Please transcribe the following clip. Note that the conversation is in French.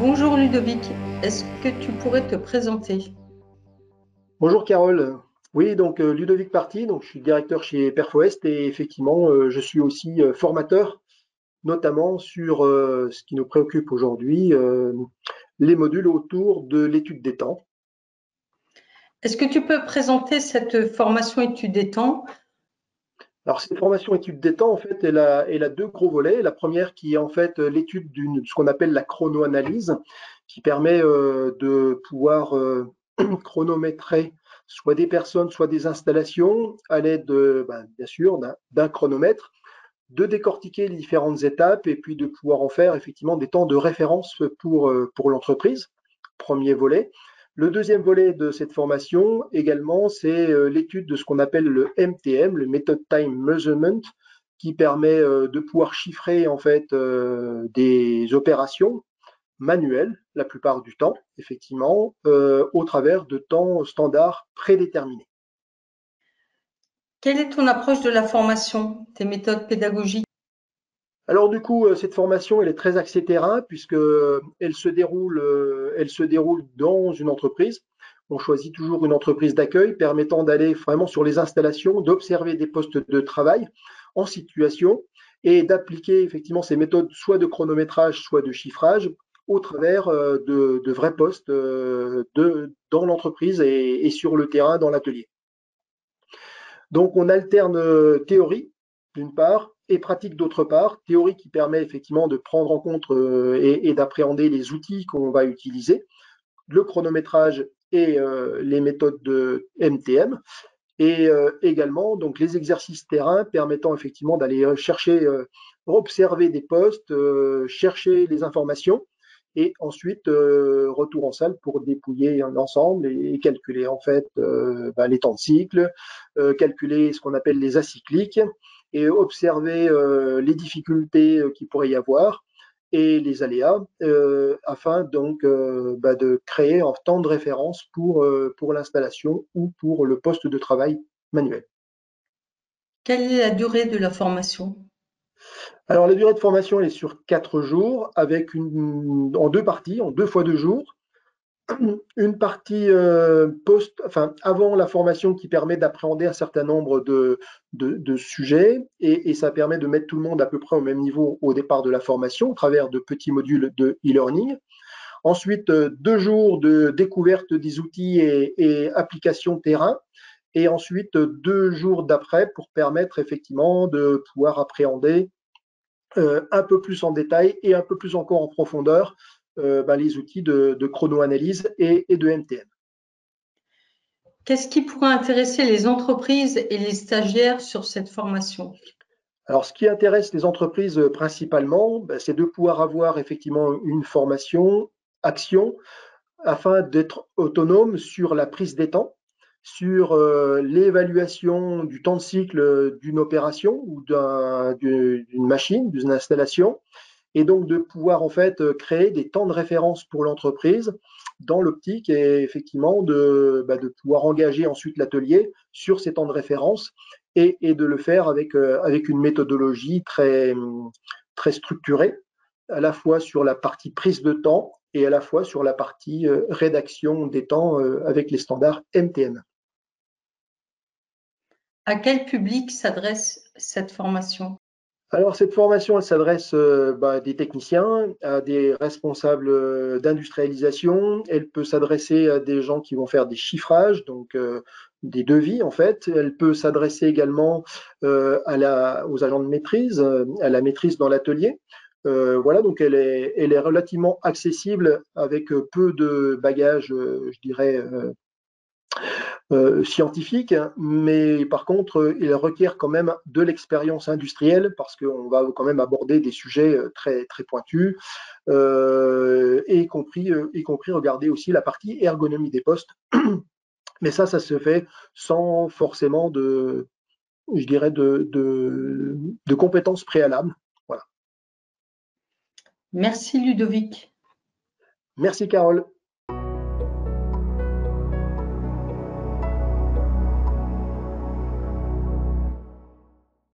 Bonjour Ludovic, est-ce que tu pourrais te présenter? Bonjour Carole. Oui, donc Ludovic Party, donc je suis directeur chez Perfoest et effectivement je suis aussi formateur, notamment sur ce qui nous préoccupe aujourd'hui, les modules autour de l'étude des temps. Est-ce que tu peux présenter cette formation études des temps? Alors cette formation étude des temps, en fait, elle a deux gros volets. La première qui est en fait l'étude de ce qu'on appelle la chronoanalyse, qui permet de pouvoir chronométrer soit des personnes, soit des installations à l'aide, bien sûr, d'un chronomètre, de décortiquer les différentes étapes et puis de pouvoir en faire effectivement des temps de référence pour l'entreprise. Premier volet. Le deuxième volet de cette formation également, c'est l'étude de ce qu'on appelle le MTM, le Method Time Measurement, qui permet de pouvoir chiffrer en fait des opérations manuelles la plupart du temps, effectivement, au travers de temps standards prédéterminés. Quelle est ton approche de la formation, tes méthodes pédagogiques? Alors du coup, cette formation, elle est très axée terrain puisque elle se déroule dans une entreprise. On choisit toujours une entreprise d'accueil permettant d'aller vraiment sur les installations, d'observer des postes de travail en situation et d'appliquer effectivement ces méthodes soit de chronométrage, soit de chiffrage au travers de vrais postes dans l'entreprise et sur le terrain, dans l'atelier. Donc on alterne théorie d'une part et pratique d'autre part. Théorie qui permet effectivement de prendre en compte et d'appréhender les outils qu'on va utiliser, le chronométrage et les méthodes de MTM, et également donc les exercices terrain permettant effectivement d'aller chercher, observer des postes, chercher les informations et ensuite retour en salle pour dépouiller l'ensemble et calculer en fait les temps de cycle, calculer ce qu'on appelle les acycliques et observer les difficultés qu'il pourrait y avoir et les aléas afin donc de créer un temps de référence pour l'installation ou pour le poste de travail manuel. Quelle est la durée de la formation? Alors la durée de formation elle est sur 4 jours avec en deux parties, en 2 fois 2 jours. Une partie avant la formation qui permet d'appréhender un certain nombre de sujets et ça permet de mettre tout le monde à peu près au même niveau au départ de la formation au travers de petits modules de e-learning. Ensuite, 2 jours de découverte des outils et applications terrain. Et ensuite, 2 jours d'après pour permettre effectivement de pouvoir appréhender un peu plus en détail et un peu plus encore en profondeur les outils de chronoanalyse et de MTM. Qu'est-ce qui pourrait intéresser les entreprises et les stagiaires sur cette formation? Alors, ce qui intéresse les entreprises principalement, c'est de pouvoir avoir effectivement une formation, action, afin d'être autonome sur la prise des temps, sur l'évaluation du temps de cycle d'une opération ou d'une machine, d'une installation, et donc de pouvoir en fait créer des temps de référence pour l'entreprise dans l'optique et effectivement de pouvoir engager ensuite l'atelier sur ces temps de référence et de le faire avec une méthodologie très structurée, à la fois sur la partie prise de temps et à la fois sur la partie rédaction des temps avec les standards MTM. À quel public s'adresse cette formation? Alors, cette formation, elle s'adresse à des techniciens, à des responsables d'industrialisation. Elle peut s'adresser à des gens qui vont faire des chiffrages, donc des devis en fait. Elle peut s'adresser également aux agents de maîtrise, à la maîtrise dans l'atelier. Voilà, donc elle est relativement accessible avec peu de bagages, je dirais, scientifique, mais par contre, il requiert quand même de l'expérience industrielle parce qu'on va quand même aborder des sujets très, très pointus, et y compris regarder aussi la partie ergonomie des postes. Mais ça se fait sans forcément je dirais, de compétences préalables. Voilà. Merci Ludovic. Merci Carole.